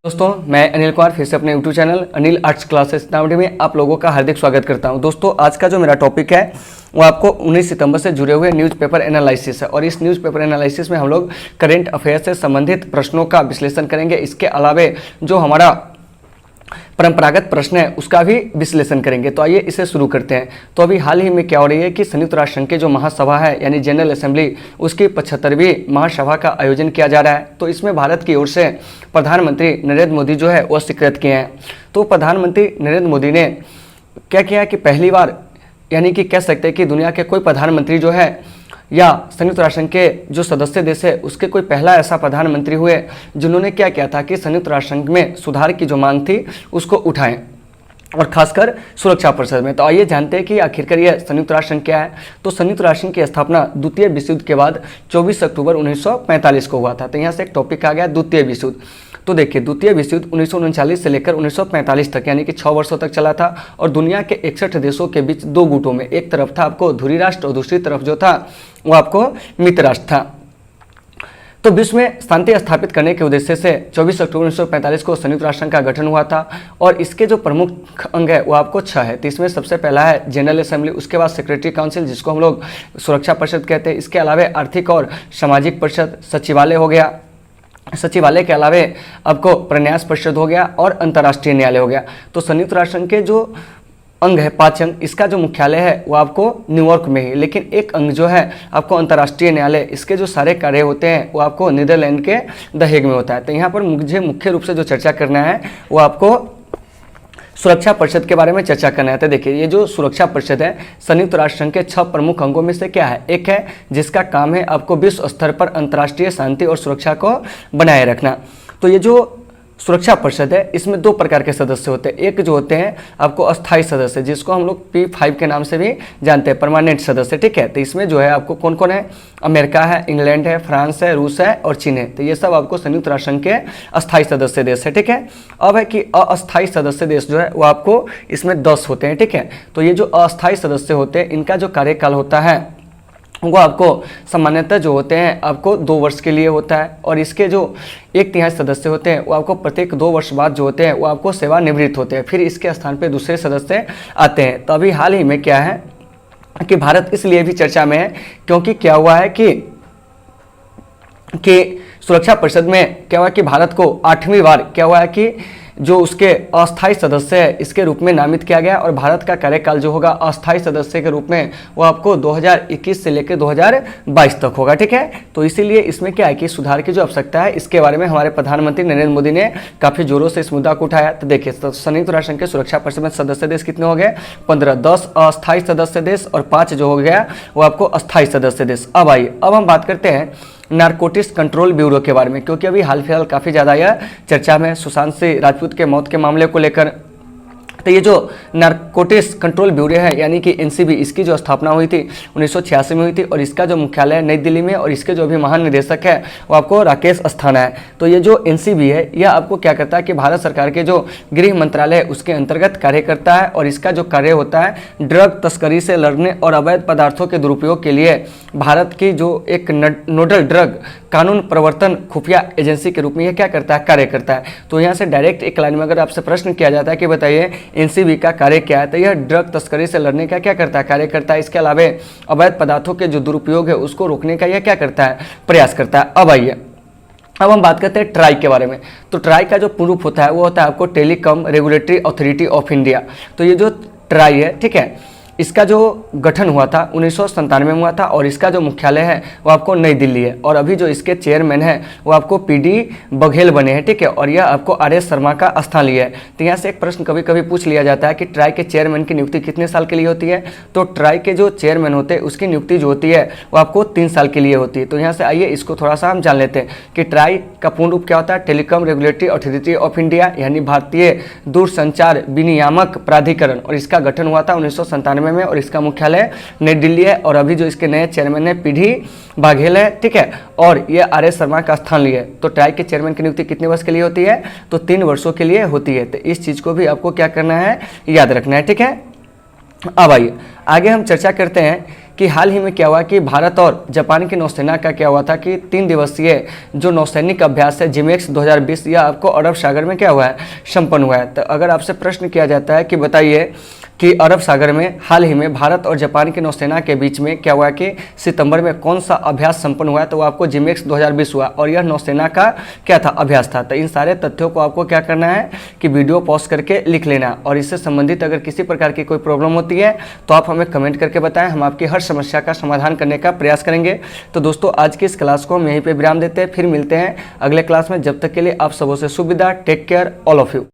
दोस्तों मैं अनिल कुमार फिर से अपने YouTube channel Anil arts classes Sitamarhi में आप लोगों का हार्दिक स्वागत करता हूं। दोस्तों आज का जो मेरा टॉपिक है वो आपको 19 सितंबर से जुड़े हुए न्यूज़पेपर एनालिसिस है और इस न्यूज़पेपर एनालिसिस में हम लोग करंट अफेयर से संबंधित प्रश्नों का विश्लेषण करेंगे। इसके अलावे जो हमारा परंपरागत प्रश्न है उसका भी विश्लेषण करेंगे। तो आइए इसे शुरू करते हैं। तो अभी हाल ही में क्या हो रही है कि संयुक्त राष्ट्र संघ की जो महासभा है यानी जनरल असेंबली उसकी 75वीं महासभा का आयोजन किया जा रहा है। तो इसमें भारत की ओर से प्रधानमंत्री नरेंद्र मोदी जो है वह स्वीकृत किए हैं। तो प्रधानमंत्री नरेंद्र मोदी ने क्या किया कि पहली बार यानी कि कह सकते हैं कि दुनिया के कोई प्रधानमंत्री जो है या संयुक्त राष्ट्र संघ के जो सदस्य देश है उसके कोई पहला ऐसा प्रधानमंत्री हुए जिन्होंने क्या किया था कि संयुक्त राष्ट्र संघ में सुधार की जो मांग थी उसको उठाएं और खासकर सुरक्षा परिषद में। तो आइए जानते हैं कि आखिरकार यह संयुक्त राष्ट्र संघ क्या है। तो संयुक्त राष्ट्र संघ की स्थापना द्वितीय विश्व युद्ध के बाद 24 अक्टूबर 1945 को हुआ था। तो यहाँ से एक टॉपिक आ गया द्वितीय विश्व युद्ध। तो देखिए द्वितीय विश्व युद्ध 1939 से लेकर 1945 तक यानी कि 6 वर्षों तक चला था और दुनिया के 61 देशों के बीच दो गुटों में, एक तरफ था आपको धुरी राष्ट्र और दूसरी तरफ जो था वो आपको मित्र राष्ट्र था। तो विश्व में शांति स्थापित करने के उद्देश्य से 24 अक्टूबर 1945 को संयुक्त राष्ट्र संघ का गठन हुआ था और इसके जो प्रमुख अंग है वो आपको 6 है। तो इसमें सबसे पहला है जनरल असेंबली, उसके बाद सेक्रेटरी काउंसिल जिसको हम लोग सुरक्षा परिषद कहते हैं, इसके अलावा आर्थिक और सामाजिक परिषद, सचिवालय हो गया, सचिवालय के अलावा आपको प्रन्यास परिषद हो गया और अंतर्राष्ट्रीय न्यायालय हो गया। तो संयुक्त राष्ट्र संघ के जो अंग है 5 अंग, इसका जो मुख्यालय है वो आपको न्यूयॉर्क में ही, लेकिन एक अंग जो है आपको अंतर्राष्ट्रीय न्यायालय, इसके जो सारे कार्य होते हैं वो आपको नीदरलैंड के द हेग में होता है। तो यहाँ पर मुझे मुख्य रूप से जो चर्चा करना है वो आपको सुरक्षा परिषद के बारे में चर्चा करना है। तो देखिए ये जो सुरक्षा परिषद है संयुक्त राष्ट्र संघ के 6 प्रमुख अंगों में से क्या है, एक है जिसका काम है आपको विश्व स्तर पर अंतर्राष्ट्रीय शांति और सुरक्षा को बनाए रखना। तो ये जो सुरक्षा परिषद है इसमें 2 प्रकार के सदस्य होते हैं। एक जो होते हैं आपको अस्थायी सदस्य जिसको हम लोग P5 के नाम से भी जानते हैं, परमानेंट सदस्य, ठीक है। तो इसमें जो है आपको कौन कौन है, अमेरिका है, इंग्लैंड है, फ्रांस है, रूस है और चीन है। तो ये सब आपको संयुक्त राष्ट्र संघ के अस्थायी सदस्य देश है, ठीक है। अब है कि अस्थायी सदस्य देश जो है वो आपको इसमें 10 होते हैं, ठीक है। तो ये जो अस्थायी सदस्य होते हैं इनका जो कार्यकाल होता है वो आपको सामान्यतः जो होते हैं आपको 2 वर्ष के लिए होता है और इसके जो 1/3 सदस्य होते हैं वो आपको प्रत्येक 2 वर्ष बाद जो होते हैं वो आपको सेवानिवृत्त होते हैं, फिर इसके स्थान पे दूसरे सदस्य आते हैं। तो अभी हाल ही में क्या है कि भारत इसलिए भी चर्चा में है क्योंकि क्या हुआ है कि सुरक्षा परिषद में क्या हुआ कि भारत को 8वीं बार क्या हुआ है कि जो उसके अस्थायी सदस्य है इसके रूप में नामित किया गया और भारत का कार्यकाल जो होगा अस्थायी सदस्य के रूप में वो आपको 2021 से लेकर 2022 तक होगा, ठीक है। तो इसीलिए इसमें क्या है कि सुधार की जो आवश्यकता है इसके बारे में हमारे प्रधानमंत्री नरेंद्र मोदी ने काफ़ी जोरों से इस मुद्दा को उठाया। तो देखिए संयुक्त राष्ट्र संघ के सुरक्षा परिषद में सदस्य देश कितने हो गए, 15, 10 अस्थायी सदस्य देश और 5 जो हो गया वो आपको अस्थायी सदस्य देश। अब आइए अब हम बात करते हैं नारकोटिक्स कंट्रोल ब्यूरो के बारे में, क्योंकि अभी हाल फिलहाल काफ़ी ज़्यादा यह चर्चा में सुशांत सिंह राजपूत के मौत के मामले को लेकर। तो ये जो नारकोटिक्स कंट्रोल ब्यूरो है यानी कि NCB, इसकी जो स्थापना हुई थी 1986 में हुई थी और इसका जो मुख्यालय नई दिल्ली में और इसके जो अभी महानिदेशक है वो आपको राकेश अस्थाना है। तो ये जो NCB है यह आपको क्या करता है कि भारत सरकार के जो गृह मंत्रालय है उसके अंतर्गत कार्य करता है और इसका जो कार्य होता है ड्रग तस्करी से लड़ने और अवैध पदार्थों के दुरुपयोग के लिए भारत की जो एक नोडल ड्रग कानून प्रवर्तन खुफिया एजेंसी के रूप में यह क्या करता है, कार्य करता है। तो यहाँ से डायरेक्ट एक लाइन में अगर आपसे प्रश्न किया जाता है कि बताइए NCB का कार्य क्या है, तो यह ड्रग तस्करी से लड़ने का क्या करता है, कार्य करता है। इसके अलावा अवैध पदार्थों के जो दुरुपयोग है उसको रोकने का यह क्या करता है, प्रयास करता है। अब आइए अब हम बात करते हैं ट्राई के बारे में। तो ट्राई का जो पूर्ण रूप होता है वो होता है आपको telecom regulatory authority of India. तो ये जो ट्राई है, ठीक है, इसका जो गठन हुआ था 1997 में हुआ था और इसका जो मुख्यालय है वो आपको नई दिल्ली है और अभी जो इसके चेयरमैन है वो आपको PD बघेल बने हैं, ठीक है, और यह आपको RS शर्मा का स्थान लिया है। तो यहाँ से एक प्रश्न कभी कभी पूछ लिया जाता है कि ट्राई के चेयरमैन की नियुक्ति कितने साल के लिए होती है। तो ट्राई के जो चेयरमैन होते हैं उसकी नियुक्ति जो होती है वो आपको 3 साल के लिए होती है। तो यहाँ से आइए इसको थोड़ा सा हम जान लेते हैं कि ट्राई का पूर्ण रूप क्या होता है, telecom regulatory authority of India यानी भारतीय दूरसंचार विनियामक प्राधिकरण, और इसका गठन हुआ था 1997 में और इसका मुख्यालय नई दिल्ली है और अभी जो इसके नए चेयरमैन है PD बघेल है, ठीक है, और ये RS शर्मा का स्थान लिया है। तो ट्राई के चेयरमैन की नियुक्ति कितने वर्ष के लिए होती है, तो 3 वर्षों के लिए होती है। तो इस चीज़ को भी आपको क्या करना है, याद रखना है, ठीक है। अब आइए आगे हम चर्चा करते हैं कि हाल ही में क्या हुआ कि भारत और जापान की नौसेना का क्या हुआ था कि 3 दिवसीय जो नौसैनिक अभ्यास है जिमेक्स 2020 यह आपको अरब सागर में क्या हुआ है, संपन्न हुआ है। तो अगर आपसे प्रश्न किया जाता है कि बताइए कि अरब सागर में हाल ही में भारत और जापान की नौसेना के बीच में क्या हुआ कि सितंबर में कौन सा अभ्यास संपन्न हुआ है, तो वो आपको जिमेक्स 2020 हुआ और यह नौसेना का क्या था, अभ्यास था। तो इन सारे तथ्यों को आपको क्या करना है कि वीडियो पॉज करके लिख लेना, और इससे संबंधित अगर किसी प्रकार की कोई प्रॉब्लम होती है तो आप हमें कमेंट करके बताएं, हम आपकी हर समस्या का समाधान करने का प्रयास करेंगे। तो दोस्तों आज की इस क्लास को हम यहीं पर विराम देते हैं, फिर मिलते हैं अगले क्लास में। जब तक के लिए आप सबों से शुभ विदा, take care all of you.